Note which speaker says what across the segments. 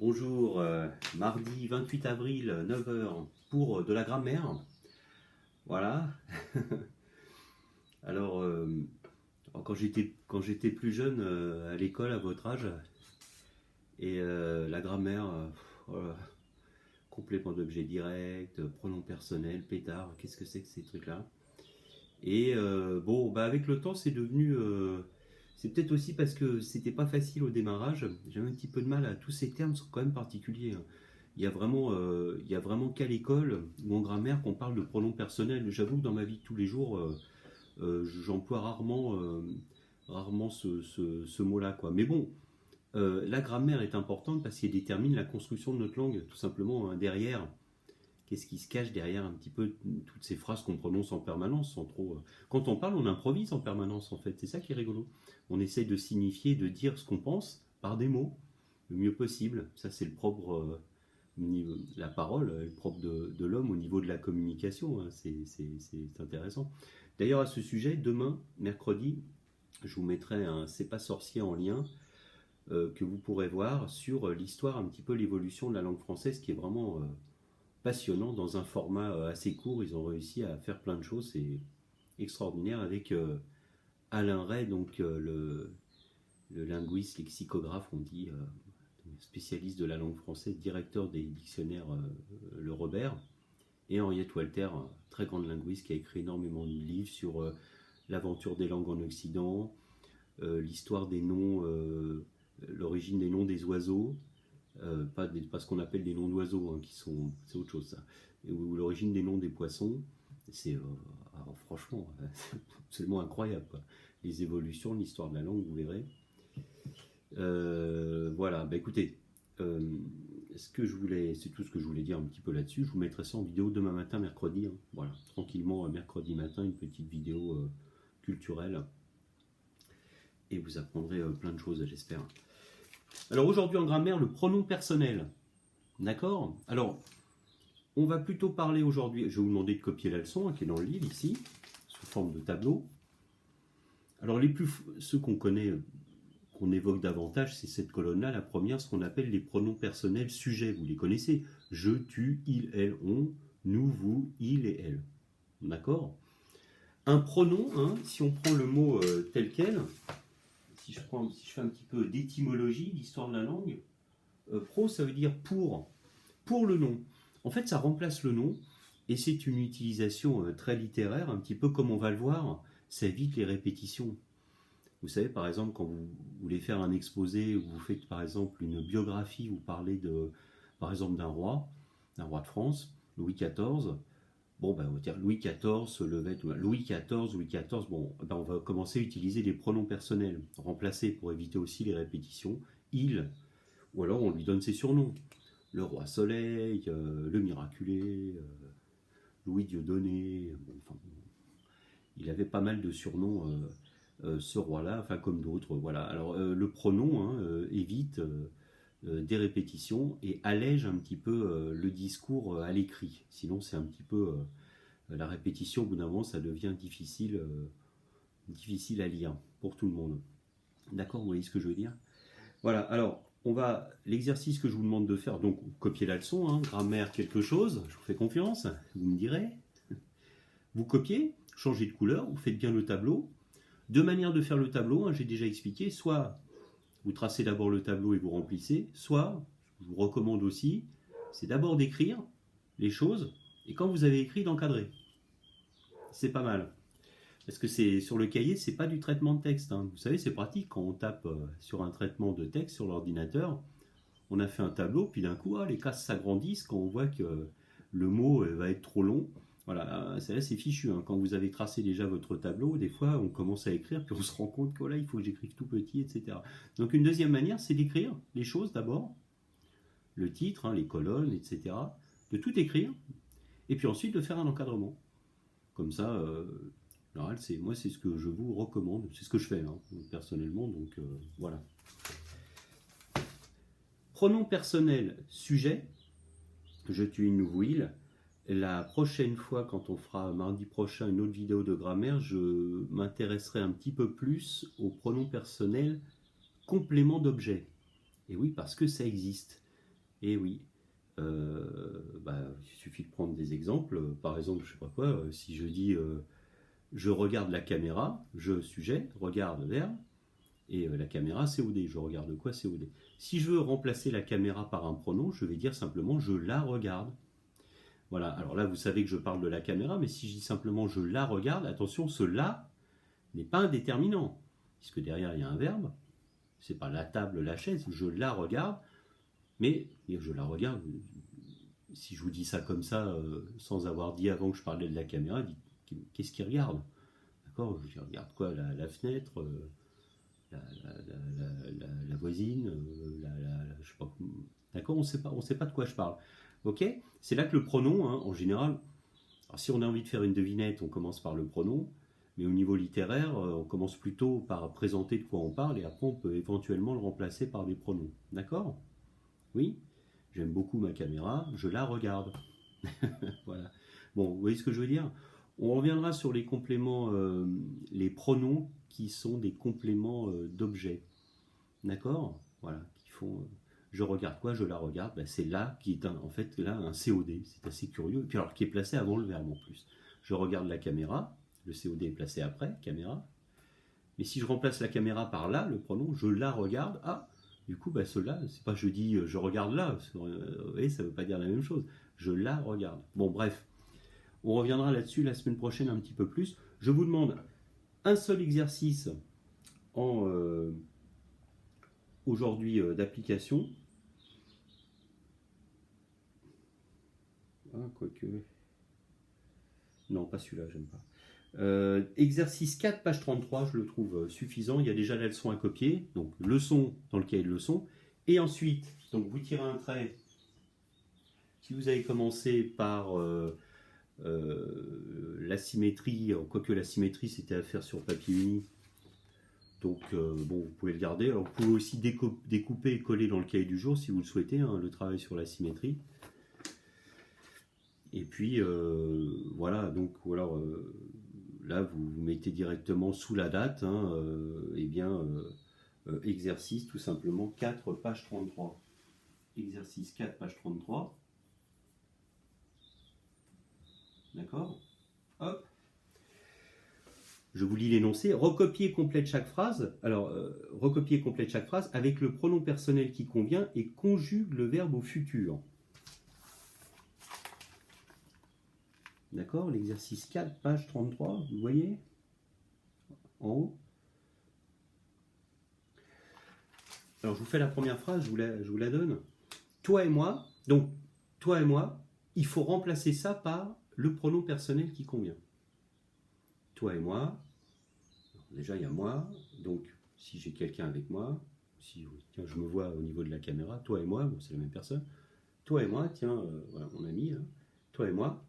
Speaker 1: Bonjour, mardi 28 avril, 9 heures pour de la grammaire. Voilà. Alors, quand j'étais plus jeune à l'école, à votre âge, et la grammaire, voilà, complément d'objet direct, pronom personnel, pétard, qu'est-ce que c'est que ces trucs-là? Et bon, bah avec le temps, c'est devenu. C'est peut-être aussi parce que c'était pas facile au démarrage. J'avais un petit peu de mal à tous ces termes sont quand même particuliers, hein. Il y a vraiment qu'à l'école ou en grammaire qu'on parle de pronoms personnels. J'avoue que dans ma vie de tous les jours, j'emploie rarement ce mot-là, quoi. Mais bon, la grammaire est importante parce qu'elle détermine la construction de notre langue, tout simplement, hein. Derrière, qu'est-ce qui se cache derrière un petit peu toutes ces phrases qu'on prononce en permanence sans trop. Quand on parle, on improvise en permanence en fait. C'est ça qui est rigolo. On essaye de signifier, de dire ce qu'on pense par des mots le mieux possible. Ça, c'est le propre. La parole est le propre de l'homme au niveau de la communication, hein. C'est intéressant. D'ailleurs, à ce sujet, demain, mercredi, je vous mettrai un C'est pas sorcier en lien que vous pourrez voir sur l'histoire, un petit peu l'évolution de la langue française qui est vraiment passionnant dans un format assez court. Ils ont réussi à faire plein de choses, c'est extraordinaire avec Alain Ray, donc le linguiste, lexicographe, on dit, spécialiste de la langue française, directeur des dictionnaires Le Robert, et Henriette Walter, très grande linguiste qui a écrit énormément de livres sur l'aventure des langues en Occident, l'histoire des noms, l'origine des noms des oiseaux, pas ce qu'on appelle des noms d'oiseaux, hein, c'est autre chose ça, ou l'origine des noms des poissons. C'est alors, franchement absolument incroyable, quoi. Les évolutions, l'histoire de la langue, vous verrez. Voilà, bah écoutez, c'est tout ce que je voulais dire un petit peu là-dessus. Je vous mettrai ça en vidéo demain matin, mercredi, hein. Voilà, tranquillement, mercredi matin, une petite vidéo culturelle, et vous apprendrez plein de choses, j'espère. Alors aujourd'hui en grammaire, le pronom personnel. D'accord? Alors, on va plutôt parler aujourd'hui, je vais vous demander de copier la leçon, hein, qui est dans le livre ici, sous forme de tableau. Alors ceux qu'on connaît, qu'on évoque davantage, c'est cette colonne-là, la première, ce qu'on appelle les pronoms personnels sujets. Vous les connaissez. Je, tu, il, elle, on, nous, vous, il et elle. D'accord? Un pronom, hein, si on prend le mot tel quel, si je fais un petit peu d'étymologie, d'histoire de la langue, pro, ça veut dire pour le nom. En fait, ça remplace le nom, et c'est une utilisation très littéraire, un petit peu comme on va le voir, ça évite les répétitions. Vous savez, par exemple, quand vous voulez faire un exposé, ou vous faites par exemple une biographie, vous parlez par exemple d'un roi de France, Louis XIV. Bon, ben, on va dire Louis XIV se levait, Louis XIV, bon, ben, on va commencer à utiliser des pronoms personnels, remplacer pour éviter aussi les répétitions, il, ou alors on lui donne ses surnoms. Le roi Soleil, le miraculé, Louis Dieudonné, bon, enfin, il avait pas mal de surnoms, ce roi-là, enfin comme d'autres, voilà. Alors le pronom, hein, évite des répétitions et allège un petit peu le discours à l'écrit. Sinon c'est un petit peu la répétition, au bout d'un moment ça devient difficile à lire pour tout le monde. D'accord, vous voyez ce que je veux dire? Voilà, alors l'exercice que je vous demande de faire, donc copier la leçon, hein, grammaire quelque chose, je vous fais confiance, vous me direz. Vous copiez, changez de couleur, vous faites bien le tableau. Deux manières de faire le tableau, hein, j'ai déjà expliqué, soit vous tracez d'abord le tableau et vous remplissez, soit, je vous recommande aussi, c'est d'abord d'écrire les choses, et quand vous avez écrit, d'encadrer. C'est pas mal. Parce que sur le cahier, c'est pas du traitement de texte, hein. Vous savez, c'est pratique quand on tape sur un traitement de texte sur l'ordinateur. On a fait un tableau, puis d'un coup, les cases s'agrandissent quand on voit que le mot va être trop long. Voilà, c'est fichu, hein. Quand vous avez tracé déjà votre tableau, des fois on commence à écrire, puis on se rend compte que là, il faut que j'écrive tout petit, etc. Donc une deuxième manière, c'est d'écrire les choses d'abord, le titre, hein, les colonnes, etc. De tout écrire, et puis ensuite de faire un encadrement. Comme ça, moi c'est ce que je vous recommande, c'est ce que je fais, hein, personnellement, donc voilà. Pronom personnel sujet, je tue une nouveau il. La prochaine fois, quand on fera mardi prochain une autre vidéo de grammaire, je m'intéresserai un petit peu plus au pronom personnel complément d'objet. Et oui, parce que ça existe. Et oui, il suffit de prendre des exemples. Par exemple, je sais pas quoi, si je dis je regarde la caméra, je sujet, regarde verbe, et la caméra COD, je regarde quoi COD. Si je veux remplacer la caméra par un pronom, je vais dire simplement je la regarde. Voilà, alors là vous savez que je parle de la caméra, mais si je dis simplement je la regarde, attention, ce la n'est pas un déterminant, puisque derrière il y a un verbe, c'est pas la table, la chaise, je la regarde, mais je la regarde, si je vous dis ça comme ça, sans avoir dit avant que je parlais de la caméra, qu'est-ce qu'il regarde? D'accord, je regarde quoi, la fenêtre, la voisine, je sais pas, d'accord, on sait pas de quoi je parle. Ok, c'est là que le pronom, hein, en général, alors si on a envie de faire une devinette, on commence par le pronom, mais au niveau littéraire, on commence plutôt par présenter de quoi on parle, et après on peut éventuellement le remplacer par des pronoms. D'accord? Oui, j'aime beaucoup ma caméra, je la regarde. Voilà. Bon, vous voyez ce que je veux dire? On reviendra sur les compléments, les pronoms qui sont des compléments d'objets. D'accord? Voilà, qui font. Je regarde quoi? Je la regarde. Ben, c'est là qui est en fait là un COD. C'est assez curieux. Et puis alors qui est placé avant le verbe en plus. Je regarde la caméra. Le COD est placé après caméra. Mais si je remplace la caméra par là, le pronom, je la regarde. Ah, du coup, ben, cela, c'est pas je dis je regarde là. Vous voyez, ça veut pas dire la même chose. Je la regarde. Bon, bref. On reviendra là-dessus la semaine prochaine un petit peu plus. Je vous demande un seul exercice en aujourd'hui d'application. Ah, quoique. Non, pas celui-là, j'aime pas. Exercice 4, page 33, je le trouve suffisant. Il y a déjà la leçon à copier. Donc, leçon dans le cahier de leçon. Et ensuite, donc vous tirez un trait. Si vous avez commencé par la symétrie, quoique la symétrie c'était à faire sur papier uni, donc bon, vous pouvez le garder. Alors, vous pouvez aussi découper et coller dans le cahier du jour si vous le souhaitez, hein, le travail sur la symétrie. Et puis voilà, donc voilà, là vous mettez directement sous la date, hein, exercice tout simplement 4 page 33. Exercice 4 page 33. D'accord? Hop. Je vous lis l'énoncé. Recopier complète chaque phrase. Alors, recopier complète chaque phrase avec le pronom personnel qui convient et conjugue le verbe au futur. D'accord? L'exercice 4, page 33, vous voyez? En haut. Alors, je vous fais la première phrase, je vous la donne. Toi et moi, donc, toi et moi, il faut remplacer ça par le pronom personnel qui convient. Toi et moi, déjà il y a moi, donc si j'ai quelqu'un avec moi, si tiens, je me vois au niveau de la caméra, toi et moi, bon, c'est la même personne, toi et moi, tiens, voilà mon ami, hein, toi et moi,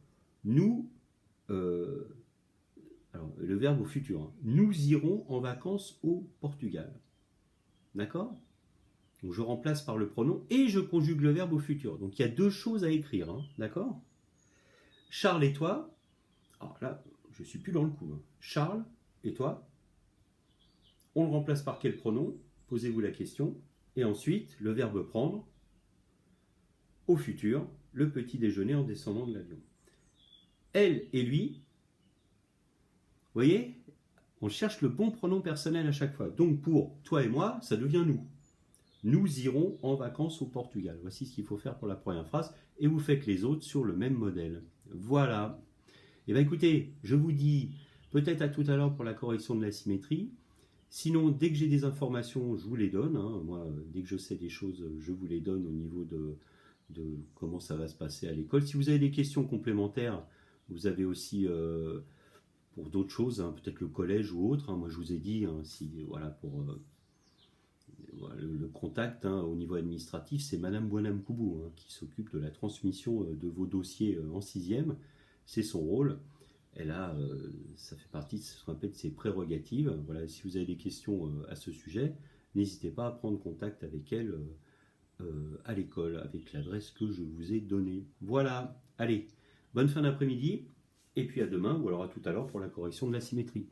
Speaker 1: nous, alors le verbe au futur, hein, nous irons en vacances au Portugal. D'accord? Donc je remplace par le pronom et je conjugue le verbe au futur. Donc il y a deux choses à écrire, hein, d'accord? Charles et toi, alors là, je suis plus dans le coup. Hein. Charles et toi, on le remplace par quel pronom? Posez-vous la question. Et ensuite, le verbe prendre, au futur, le petit déjeuner en descendant de l'avion. Elle et lui, vous voyez, on cherche le bon pronom personnel à chaque fois. Donc pour toi et moi, ça devient nous. Nous irons en vacances au Portugal. Voici ce qu'il faut faire pour la première phrase. Et vous faites les autres sur le même modèle. Voilà. Et bien écoutez, je vous dis peut-être à tout à l'heure pour la correction de la symétrie. Sinon, dès que j'ai des informations, je vous les donne. Hein. Moi, dès que je sais des choses, je vous les donne au niveau de comment ça va se passer à l'école. Si vous avez des questions complémentaires, vous avez aussi pour d'autres choses, hein, peut-être le collège ou autre. Hein. Moi, je vous ai dit, hein, voilà, pour le contact hein, au niveau administratif, c'est Madame Buanam Koubou hein, qui s'occupe de la transmission de vos dossiers en 6e. C'est son rôle. Elle a, ça fait partie de ce qu'on appelle ses prérogatives. Voilà, si vous avez des questions à ce sujet, n'hésitez pas à prendre contact avec elle à l'école, avec l'adresse que je vous ai donnée. Voilà, allez, bonne fin d'après-midi, et puis à demain, ou alors à tout à l'heure pour la correction de la symétrie.